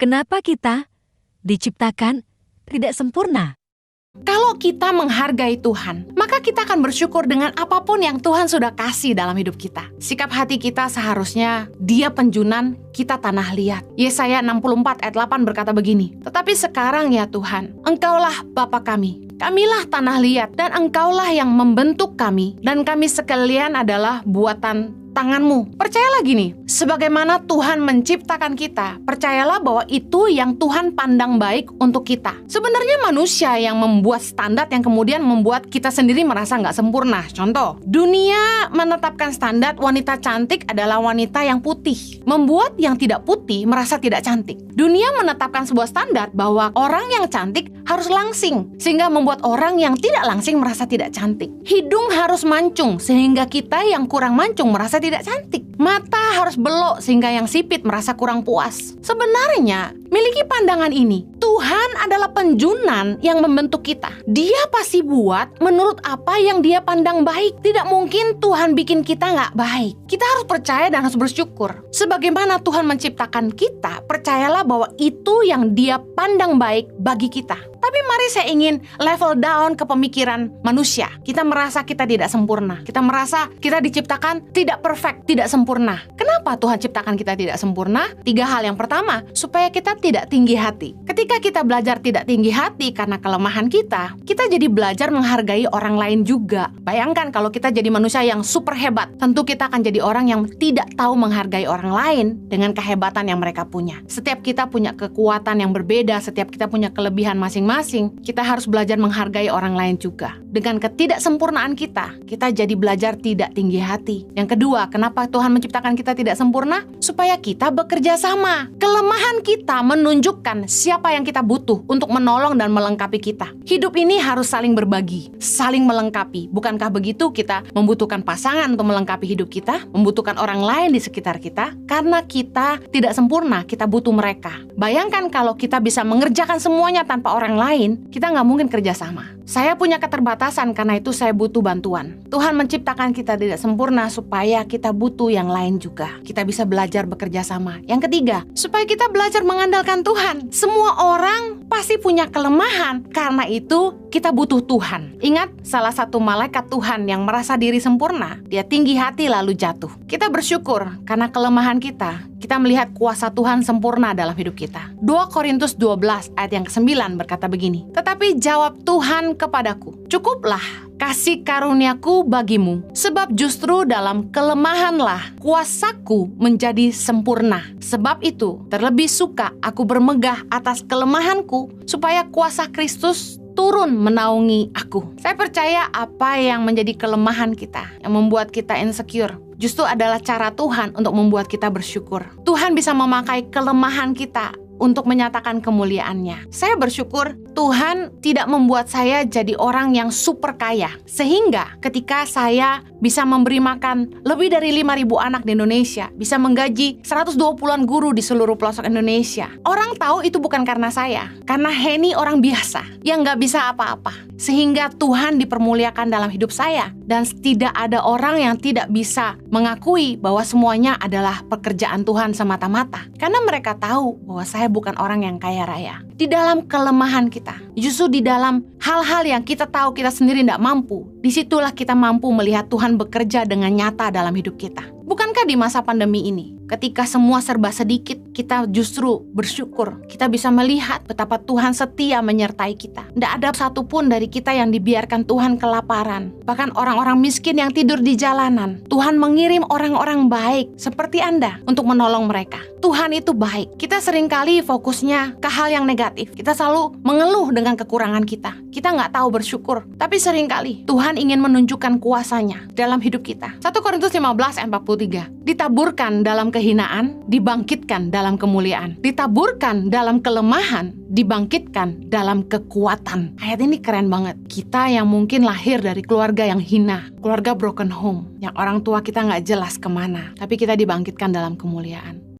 Kenapa kita diciptakan tidak sempurna? Kalau kita menghargai Tuhan, maka kita akan bersyukur dengan apapun yang Tuhan sudah kasih dalam hidup kita. Sikap hati kita seharusnya, Dia penjunan, kita tanah liat. Yesaya 64 ayat 8 berkata begini, "Tetapi sekarang ya Tuhan, Engkaulah Bapa kami. Kamilah tanah liat dan Engkaulah yang membentuk kami, dan kami sekalian adalah buatan tanganmu." Percayalah gini, sebagaimana Tuhan menciptakan kita, percayalah bahwa itu yang Tuhan pandang baik untuk kita. Sebenarnya manusia yang membuat standar yang kemudian membuat kita sendiri merasa nggak sempurna. Contoh, dunia menetapkan standar wanita cantik adalah wanita yang putih, membuat yang tidak putih merasa tidak cantik. Dunia menetapkan sebuah standar bahwa orang yang cantik harus langsing, sehingga membuat orang yang tidak langsing merasa tidak cantik. Hidung harus mancung, sehingga kita yang kurang mancung merasa tidak cantik. Mata harus belok, sehingga yang sipit merasa kurang puas. Sebenarnya, miliki pandangan ini, Tuhan adalah penjunan yang membentuk kita. Dia pasti buat menurut apa yang Dia pandang baik. Tidak mungkin Tuhan bikin kita nggak baik. Kita harus percaya dan harus bersyukur. Sebagaimana Tuhan menciptakan kita, percayalah bahwa itu yang Dia pandang baik bagi kita. Tapi mari saya ingin level down ke pemikiran manusia. Kita merasa kita tidak sempurna. Kita merasa kita diciptakan tidak perfect, tidak sempurna. Kenapa Tuhan ciptakan kita tidak sempurna? 3 hal. Yang pertama, supaya kita tidak tinggi hati. Ketika kita belajar tidak tinggi hati karena kelemahan kita jadi belajar menghargai orang lain juga. Bayangkan kalau kita jadi manusia yang super hebat, tentu kita akan jadi orang yang tidak tahu menghargai orang lain dengan kehebatan yang mereka punya. Setiap kita punya kekuatan yang berbeda, setiap kita punya kelebihan masing-masing. Kita harus belajar menghargai orang lain juga. Dengan ketidaksempurnaan kita jadi belajar tidak tinggi hati. Yang kedua, kenapa Tuhan menciptakan kita tidak sempurna? Supaya kita bekerja sama. Kelemahan kita menunjukkan siapa yang kita butuh untuk menolong dan melengkapi kita. Hidup ini harus saling berbagi, saling melengkapi. Bukankah begitu kita membutuhkan pasangan untuk melengkapi hidup kita, membutuhkan orang lain di sekitar kita? Karena kita tidak sempurna, kita butuh mereka. Bayangkan kalau kita bisa mengerjakan semuanya tanpa orang lain, kita nggak mungkin kerja sama. Saya punya keterbatasan, karena itu saya butuh bantuan. Tuhan menciptakan kita tidak sempurna supaya kita butuh yang lain juga. Kita bisa belajar bekerja sama. Yang ketiga, supaya kita belajar mengandalkan Tuhan. Semua orang pasti punya kelemahan, karena itu kita butuh Tuhan. Ingat, salah satu malaikat Tuhan yang merasa diri sempurna, dia tinggi hati lalu jatuh. Kita bersyukur karena kelemahan kita melihat kuasa Tuhan sempurna dalam hidup kita. 2 Korintus 12 ayat yang ke-9 berkata begini, "Tetapi jawab Tuhan kepadaku, cukuplah kasih karuniaku bagimu, sebab justru dalam kelemahanlah kuasaku menjadi sempurna. Sebab itu terlebih suka aku bermegah atas kelemahanku, supaya kuasa Kristus turun menaungi aku." Saya percaya apa yang menjadi kelemahan kita, yang membuat kita insecure, justru adalah cara Tuhan untuk membuat kita bersyukur. Tuhan bisa memakai kelemahan kita untuk menyatakan kemuliaan-Nya. Saya bersyukur Tuhan tidak membuat saya jadi orang yang super kaya, sehingga ketika saya bisa memberi makan lebih dari 5.000 anak di Indonesia, bisa menggaji 120-an guru di seluruh pelosok Indonesia. Orang tahu itu bukan karena saya, karena Henny orang biasa yang gak bisa apa-apa. Sehingga Tuhan dipermuliakan dalam hidup saya, dan tidak ada orang yang tidak bisa mengakui bahwa semuanya adalah pekerjaan Tuhan semata-mata. Karena mereka tahu bahwa saya bukan orang yang kaya raya. Di dalam kelemahan kita, justru di dalam hal-hal yang kita tahu kita sendiri tidak mampu, disitulah kita mampu melihat Tuhan bekerja dengan nyata dalam hidup kita. Bukankah di masa pandemi ini, ketika semua serba sedikit, kita justru bersyukur. Kita bisa melihat betapa Tuhan setia menyertai kita. Tidak ada satupun dari kita yang dibiarkan Tuhan kelaparan. Bahkan orang-orang miskin yang tidur di jalanan, Tuhan mengirim orang-orang baik seperti Anda untuk menolong mereka. Tuhan itu baik. Kita seringkali fokusnya ke hal yang negatif. Kita selalu mengeluh dengan kekurangan kita. Kita nggak tahu bersyukur. Tapi seringkali Tuhan ingin menunjukkan kuasa-Nya dalam hidup kita. 1 Korintus 15 ayat 43. Ditaburkan dalam kehinaan, dibangkitkan dalam kemuliaan. Ditaburkan dalam kelemahan, dibangkitkan dalam kekuatan. Ayat ini keren banget. Kita yang mungkin lahir dari keluarga yang hina, keluarga broken home, yang orang tua kita nggak jelas kemana, tapi kita dibangkitkan dalam kemuliaan.